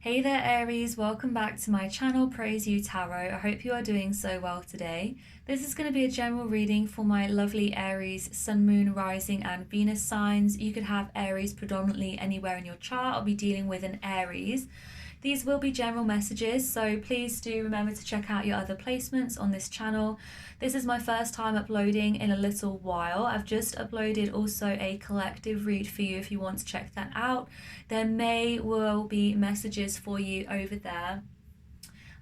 Hey there Aries, welcome back to my channel Praise You Tarot. I hope you are doing so well today. This is going to be a general reading for my lovely Aries, Sun, Moon, Rising and Venus signs. You could have Aries predominantly anywhere in your chart. I'll be dealing with an Aries. These will be general messages, so please do remember to check out your other placements on this channel. This is my first time uploading in a little while. I've just uploaded also a collective read for you if you want to check that out. There will be messages for you over there.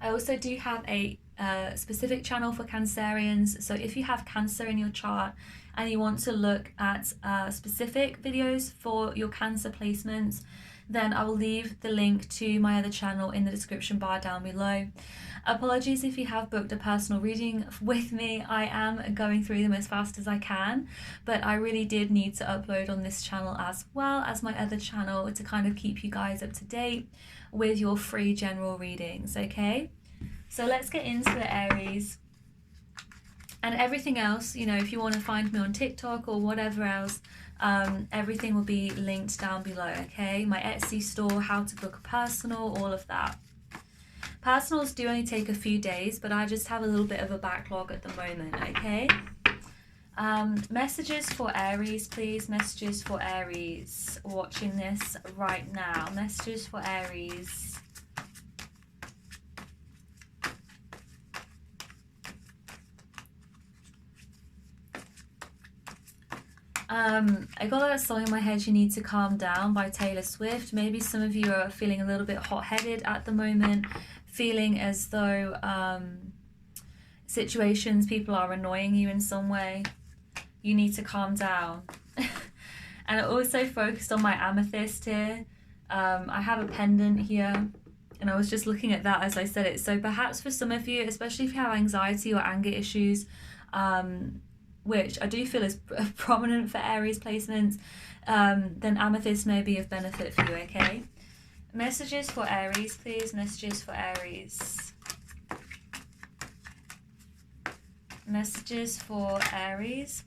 I also do have a specific channel for Cancerians, so if you have Cancer in your chart and you want to look at specific videos for your Cancer placements, then I will leave the link to my other channel in the description bar down below. Apologies if you have booked a personal reading with me. I am going through them as fast as I can, but I really did need to upload on this channel as well as my other channel to kind of keep you guys up to date with your free general readings, okay? So let's get into the Aries. And everything else, you know, if you want to find me on TikTok or whatever else, everything will be linked down below, okay? My Etsy store, how to book a personal, all of that. Personals do only take a few days, but I just have a little bit of a backlog at the moment, okay? Messages for Aries, please. Messages for Aries watching this right now. Messages for Aries. I got that song in my head, You Need to Calm Down by Taylor Swift. Maybe some of you are feeling a little bit hot-headed at the moment, feeling as though people are annoying you in some way. You need to calm down. And I also focused on my amethyst here. I have a pendant here, and I was just looking at that as I said it. So perhaps for some of you, especially if you have anxiety or anger issues, which I do feel is prominent for Aries placements, then amethyst may be of benefit for you, okay? Messages for Aries, please. Messages for Aries. Messages for Aries.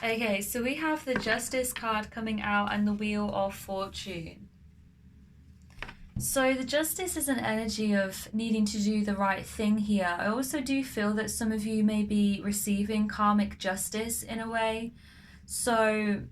Okay, so we have the Justice card coming out and the Wheel of Fortune. So the Justice is an energy of needing to do the right thing here. I also do feel that some of you may be receiving karmic justice in a way. So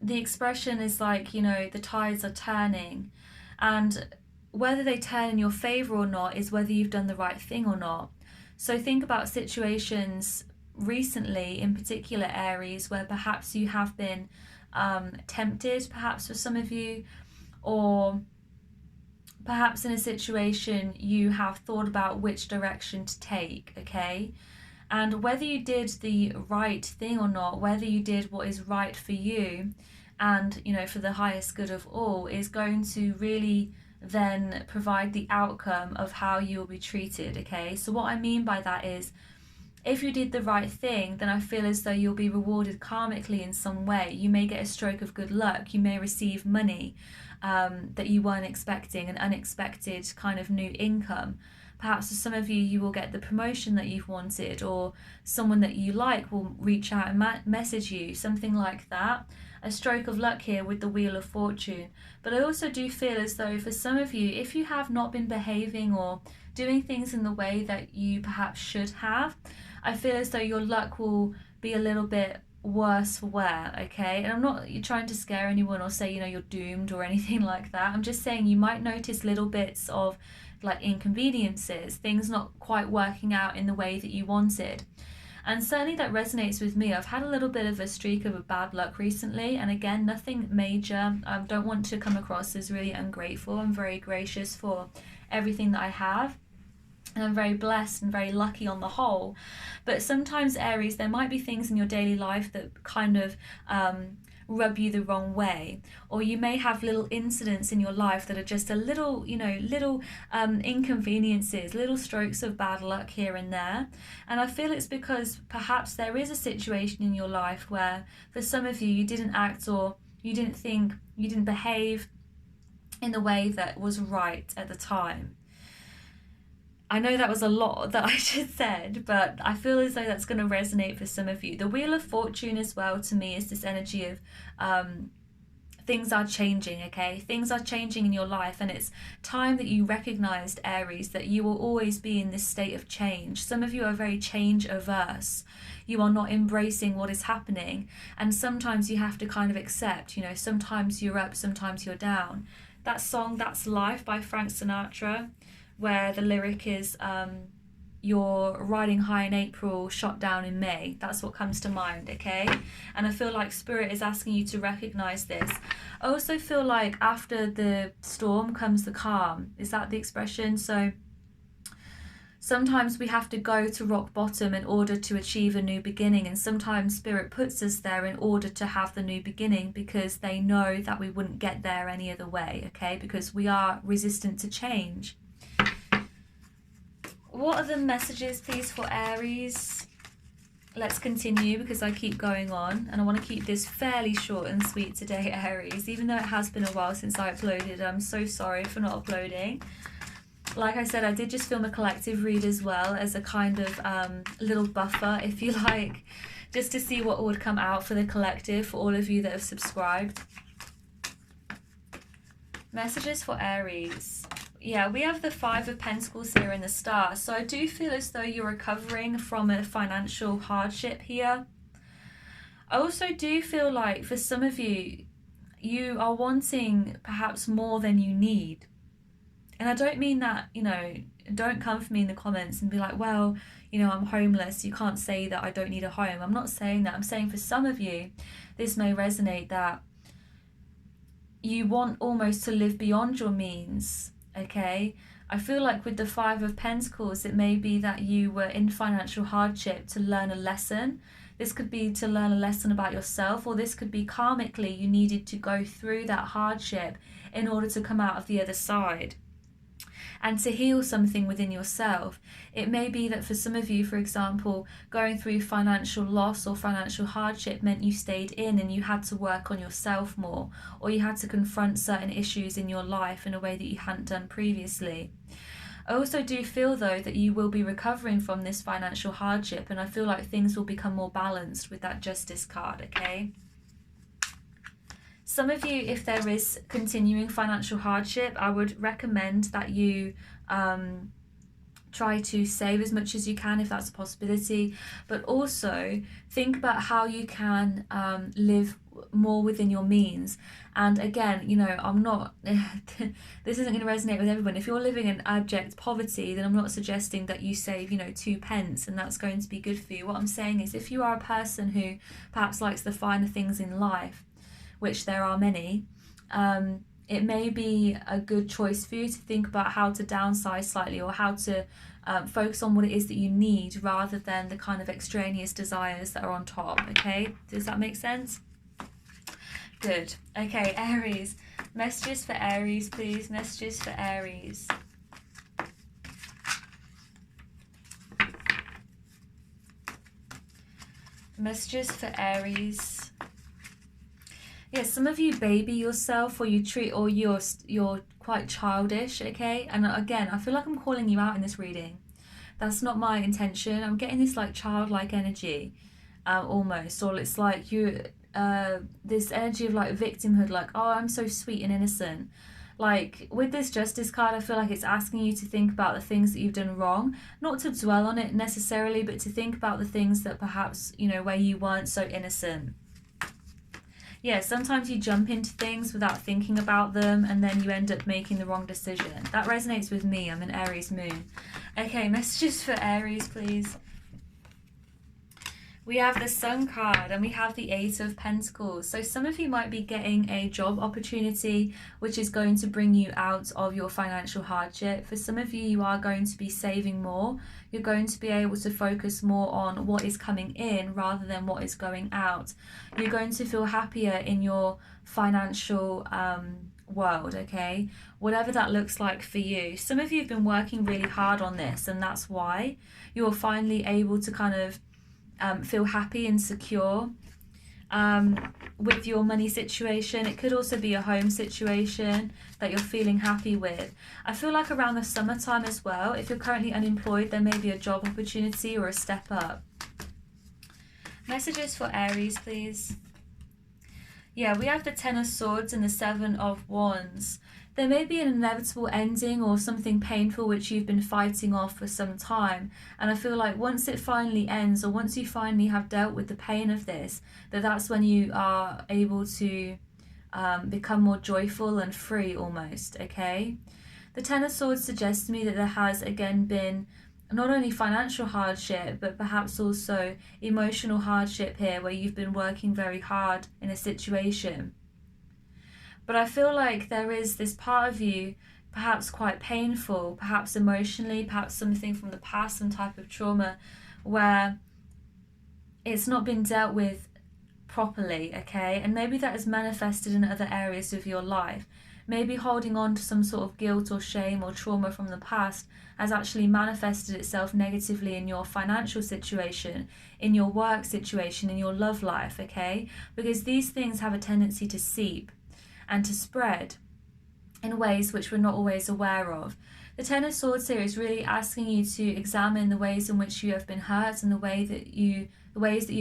the expression is like, you know, the tides are turning. And whether they turn in your favor or not is whether you've done the right thing or not. So think about situations recently, in particular Aries, where perhaps you have been tempted, perhaps for some of you, or perhaps in a situation you have thought about which direction to take, okay? And whether you did the right thing or not, whether you did what is right for you and, you know, for the highest good of all, is going to really then provide the outcome of how you will be treated, okay? So what I mean by that is, if you did the right thing, then I feel as though you'll be rewarded karmically in some way. You may get a stroke of good luck. You may receive money that you weren't expecting, an unexpected kind of new income. Perhaps for some of you, you will get the promotion that you've wanted, or someone that you like will reach out and message you, something like that. A stroke of luck here with the Wheel of Fortune. But I also do feel as though for some of you, if you have not been behaving or doing things in the way that you perhaps should have, I feel as though your luck will be a little bit worse for wear, okay? And I'm not trying to scare anyone or say, you know, you're doomed or anything like that. I'm just saying you might notice little bits of like inconveniences, things not quite working out in the way that you wanted. And certainly that resonates with me. I've had a little bit of a streak of bad luck recently, and again, nothing major. I don't want to come across as really ungrateful. I'm very gracious for everything that I have, and I'm very blessed and very lucky on the whole. But sometimes, Aries, there might be things in your daily life that kind of rub you the wrong way, or you may have little incidents in your life that are just a little, you know, little inconveniences, little strokes of bad luck here and there. And I feel it's because perhaps there is a situation in your life where for some of you, you didn't act, or you didn't think, you didn't behave in the way that was right at the time. I know that was a lot that I just said, but I feel as though that's going to resonate for some of you. The Wheel of Fortune as well, to me, is this energy of things are changing, okay? Things are changing in your life, and it's time that you recognized, Aries, that you will always be in this state of change. Some of you are very change averse. You are not embracing what is happening, and sometimes you have to kind of accept, you know, sometimes you're up, sometimes you're down. That song, That's Life by Frank Sinatra, where the lyric is, you're riding high in April, shot down in May. That's what comes to mind, okay? And I feel like Spirit is asking you to recognize this. I also feel like after the storm comes the calm. Is that the expression? So sometimes we have to go to rock bottom in order to achieve a new beginning, and sometimes Spirit puts us there in order to have the new beginning, because they know that we wouldn't get there any other way, okay? Because we are resistant to change. What are the messages, please, for Aries? Let's continue, because I keep going on, and I want to keep this fairly short and sweet today, Aries. Even though it has been a while since I uploaded, I'm so sorry for not uploading. Like I said, I did just film a collective read as well, as a kind of little buffer, if you like, just to see what would come out for the collective, for all of you that have subscribed. Messages for Aries. Yeah, we have the Five of Pentacles here in the Star. So I do feel as though you're recovering from a financial hardship here. I also do feel like for some of you, you are wanting perhaps more than you need. And I don't mean that, you know, don't come for me in the comments and be like, well, you know, I'm homeless, you can't say that I don't need a home. I'm not saying that. I'm saying for some of you, this may resonate, that you want almost to live beyond your means. Okay, I feel like with the Five of Pentacles, it may be that you were in financial hardship to learn a lesson. This could be to learn a lesson about yourself, or this could be karmically you needed to go through that hardship in order to come out of the other side and to heal something within yourself. It may be that for some of you, for example, going through financial loss or financial hardship meant you stayed in and you had to work on yourself more, or you had to confront certain issues in your life in a way that you hadn't done previously. I also do feel, though, that you will be recovering from this financial hardship, and I feel like things will become more balanced with that Justice card, okay? Some of you, if there is continuing financial hardship, I would recommend that you try to save as much as you can if that's a possibility, but also think about how you can live more within your means. And again, you know, I'm not this isn't going to resonate with everyone. If you're living in abject poverty, then I'm not suggesting that you save, you know, 2 pence and that's going to be good for you. What I'm saying is, if you are a person who perhaps likes the finer things in life, which there are many, it may be a good choice for you to think about how to downsize slightly, or how to focus on what it is that you need rather than the kind of extraneous desires that are on top, okay? Does that make sense? Good. Okay, Aries. Messages for Aries, please. Messages for Aries. Messages for Aries. Yeah, some of you baby yourself, or you treat, or you're quite childish, okay? And again, I feel like I'm calling you out in this reading. That's not my intention. I'm getting this like childlike energy, almost, or it's like you, this energy of like victimhood, like, oh, I'm so sweet and innocent. Like with this Justice card, I feel like it's asking you to think about the things that you've done wrong, not to dwell on it necessarily, but to think about the things that perhaps, you know, where you weren't so innocent. Yeah, sometimes you jump into things without thinking about them, and then you end up making the wrong decision. That resonates with me. I'm an Aries moon. Okay, messages for Aries, please. We have the Sun card and we have the Eight of Pentacles. So some of you might be getting a job opportunity which is going to bring you out of your financial hardship. For some of you, you are going to be saving more. You're going to be able to focus more on what is coming in rather than what is going out. You're going to feel happier in your financial world, okay? Whatever that looks like for you. Some of you have been working really hard on this, and that's why you're finally able to kind of feel happy and secure with your money situation. It could also be a home situation that you're feeling happy with. I feel like around the summertime as well, if you're currently unemployed, there may be a job opportunity or a step up. Messages for Aries, please. Yeah, we have the Ten of Swords and the Seven of Wands. There may be an inevitable ending or something painful which you've been fighting off for some time. And I feel like once it finally ends, or once you finally have dealt with the pain of this, that's when you are able to become more joyful and free almost, okay? The Ten of Swords suggests to me that there has again been not only financial hardship, but perhaps also emotional hardship here, where you've been working very hard in a situation. But I feel like there is this part of you, perhaps quite painful, perhaps emotionally, perhaps something from the past, some type of trauma, where it's not been dealt with properly, okay? And maybe that is manifested in other areas of your life. Maybe holding on to some sort of guilt or shame or trauma from the past has actually manifested itself negatively in your financial situation, in your work situation, in your love life, okay? Because these things have a tendency to seep and to spread in ways which we're not always aware of. The Ten of Swords here is really asking you to examine the ways in which you have been hurt and the ways that you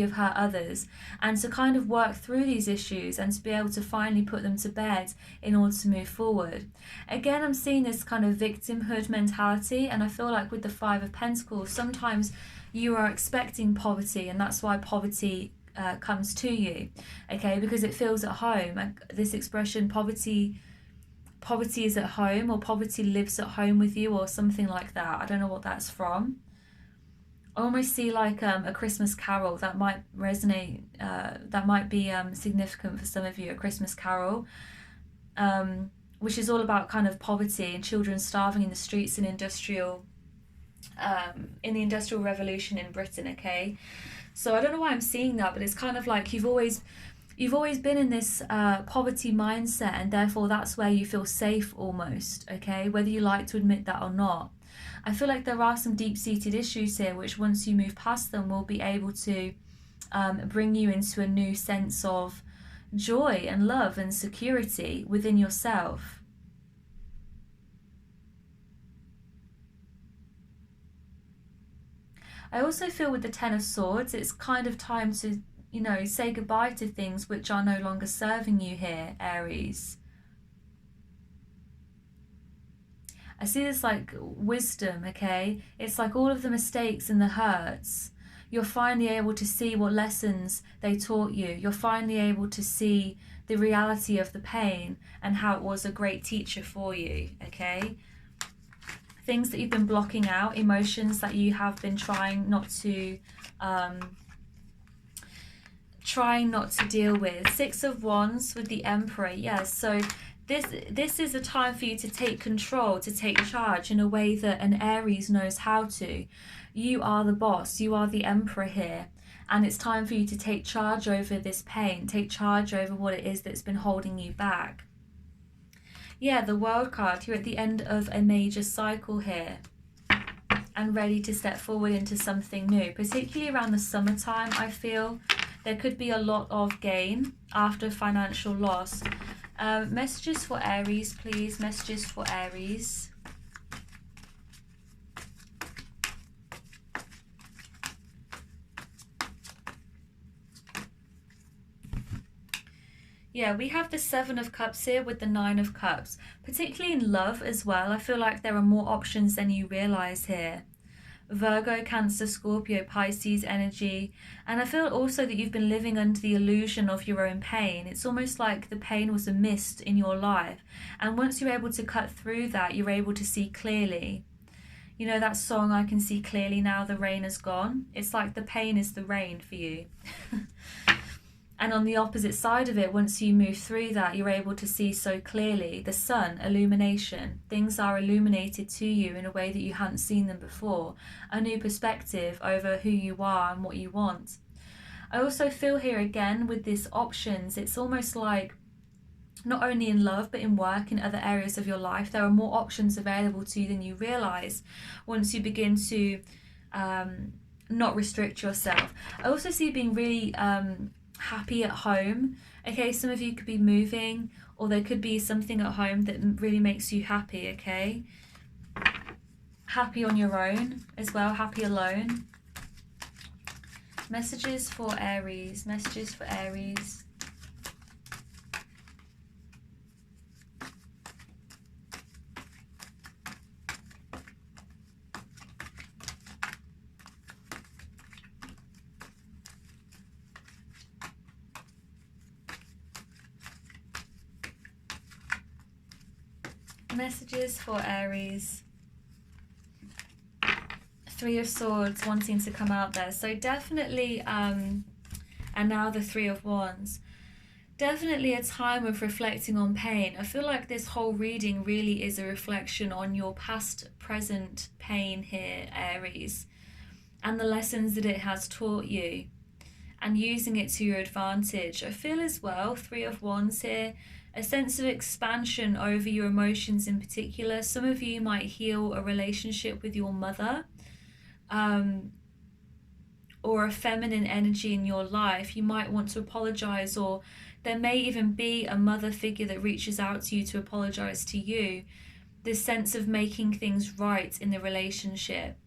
have hurt others, and to kind of work through these issues and to be able to finally put them to bed in order to move forward. Again, I'm seeing this kind of victimhood mentality, and I feel like with the Five of Pentacles, sometimes you are expecting poverty, and that's why poverty comes to you, okay, because it feels at home. This expression, poverty is at home, or poverty lives at home with you, or something like that. I don't know what that's from. I almost see like a Christmas carol that might resonate, that might be significant for some of you, a Christmas carol, which is all about kind of poverty and children starving in the streets in the Industrial Revolution in Britain, okay? So I don't know why I'm seeing that, but it's kind of like you've always been in this poverty mindset, and therefore that's where you feel safe almost, okay, whether you like to admit that or not. I feel like there are some deep-seated issues here which, once you move past them, will be able to bring you into a new sense of joy and love and security within yourself. I also feel with the Ten of Swords, it's kind of time to, say goodbye to things which are no longer serving you here, Aries. I see this like wisdom, okay? It's like all of the mistakes and the hurts, you're finally able to see what lessons they taught you. You're finally able to see the reality of the pain and how it was a great teacher for you, okay? Things that you've been blocking out, emotions that you have been trying not to deal with. Six of Wands with the Emperor. Yes, so this is a time for you to take control, to take charge in a way that an Aries knows how to. You are the boss, you are the Emperor here, and it's time for you to take charge over this pain, take charge over what it is that's been holding you back. Yeah, the World card, you're at the end of a major cycle here and ready to step forward into something new, particularly around the summertime. I feel there could be a lot of gain after financial loss. Messages for Aries, please. Messages for Aries. Yeah, we have the Seven of Cups here with the Nine of Cups. Particularly in love as well, I feel like there are more options than you realise here. Virgo, Cancer, Scorpio, Pisces energy. And I feel also that you've been living under the illusion of your own pain. It's almost like the pain was a mist in your life. And once you're able to cut through that, you're able to see clearly. You know that song, I Can See Clearly Now the Rain Has Gone? It's like the pain is the rain for you. And on the opposite side of it, once you move through that, you're able to see so clearly. The sun, illumination. Things are illuminated to you in a way that you hadn't seen them before. A new perspective over who you are and what you want. I also feel here again with these options, it's almost like not only in love but in work, in other areas of your life, there are more options available to you than you realise once you begin to not restrict yourself. I also see you being really happy at home. Okay, some of you could be moving, or there could be something at home that really makes you happy, okay? Happy on your own as well, happy alone. Messages for Aries, messages for Aries. Messages for Aries. Three of Swords wanting to come out there. So definitely, and now the Three of Wands. Definitely a time of reflecting on pain. I feel like this whole reading really is a reflection on your past, present pain here, Aries, and the lessons that it has taught you, and using it to your advantage. I feel as well, Three of Wands here, a sense of expansion over your emotions in particular. Some of you might heal a relationship with your mother, or a feminine energy in your life. You might want to apologize, or there may even be a mother figure that reaches out to you to apologize to you. This sense of making things right in the relationship.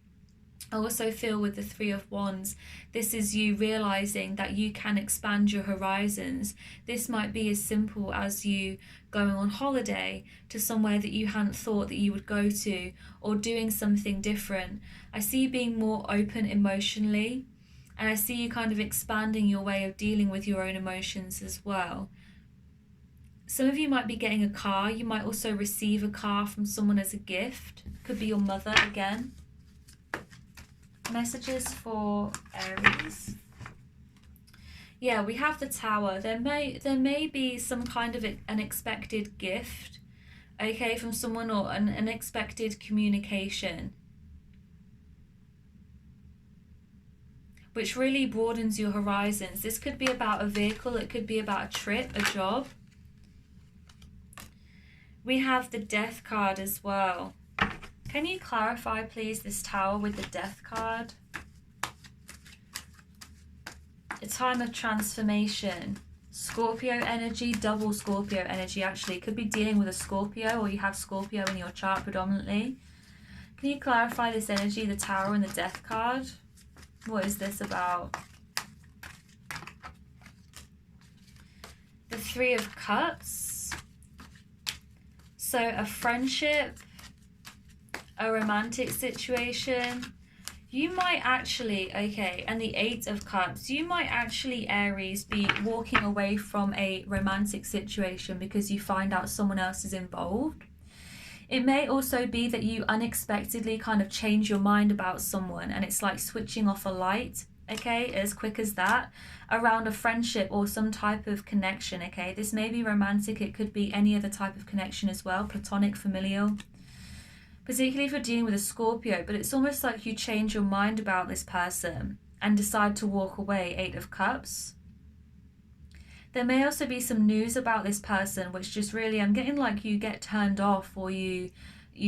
I also feel with the Three of Wands, this is you realizing that you can expand your horizons. This might be as simple as you going on holiday to somewhere that you hadn't thought that you would go to, or doing something different. I see you being more open emotionally, and I see you kind of expanding your way of dealing with your own emotions as well. Some of you might be getting a car. You might also receive a car from someone as a gift. Could be your mother again. Messages for Aries. Yeah, we have the Tower. There may be some kind of an unexpected gift, okay, from someone, or an unexpected communication, which really broadens your horizons. This could be about a vehicle, it could be about a trip, a job. We have the Death card as well. Can you clarify, please, this Tower with the Death card? A time of transformation. Scorpio energy, double Scorpio energy actually. Could be dealing with a Scorpio, or you have Scorpio in your chart predominantly. Can you clarify this energy, the Tower and the Death card? What is this about? The Three of Cups. So a friendship, a romantic situation. You might actually, okay, and the Eight of Cups. You might actually, Aries, be walking away from a romantic situation because you find out someone else is involved. It may also be that you unexpectedly kind of change your mind about someone, and it's like switching off a light, okay, as quick as that, around a friendship or some type of connection, okay? This may be romantic, it could be any other type of connection as well, platonic, familial, particularly if you're dealing with a Scorpio, but it's almost like you change your mind about this person and decide to walk away, Eight of Cups. There may also be some news about this person, which just really, I'm getting like you get turned off, or you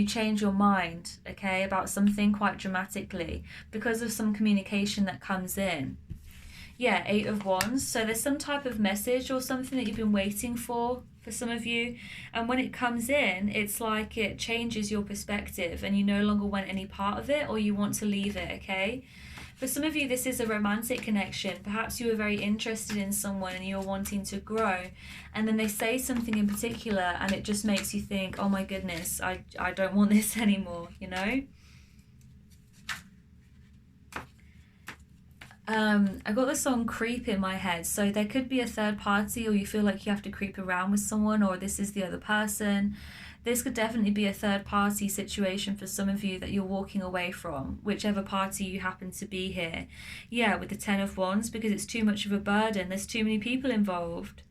change your mind, okay, about something quite dramatically because of some communication that comes in. Yeah, Eight of Wands. So there's some type of message or something that you've been waiting for some of you. And when it comes in, it's like it changes your perspective and you no longer want any part of it, or you want to leave it, okay? For some of you, this is a romantic connection. Perhaps you were very interested in someone and you're wanting to grow, and then they say something in particular and it just makes you think, oh my goodness, I don't want this anymore, you know? I got the song Creep in my head, so there could be a third party, or you feel like you have to creep around with someone, or this is the other person. This could definitely be a third party situation for some of you that you're walking away from, whichever party you happen to be here. Yeah, with the Ten of Wands, because it's too much of a burden, there's too many people involved.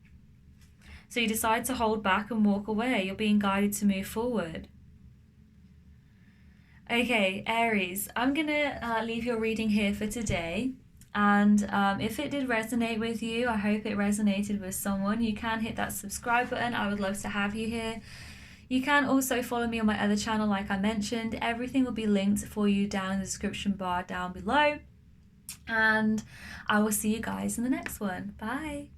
So you decide to hold back and walk away. You're being guided to move forward. Okay, Aries, I'm gonna leave your reading here for today. And if it did resonate with you, I hope it resonated with someone. You can hit that subscribe button. I would love to have you here. You can also follow me on my other channel, like I mentioned. Everything will be linked for you down in the description bar down below. And I will see you guys in the next one. Bye.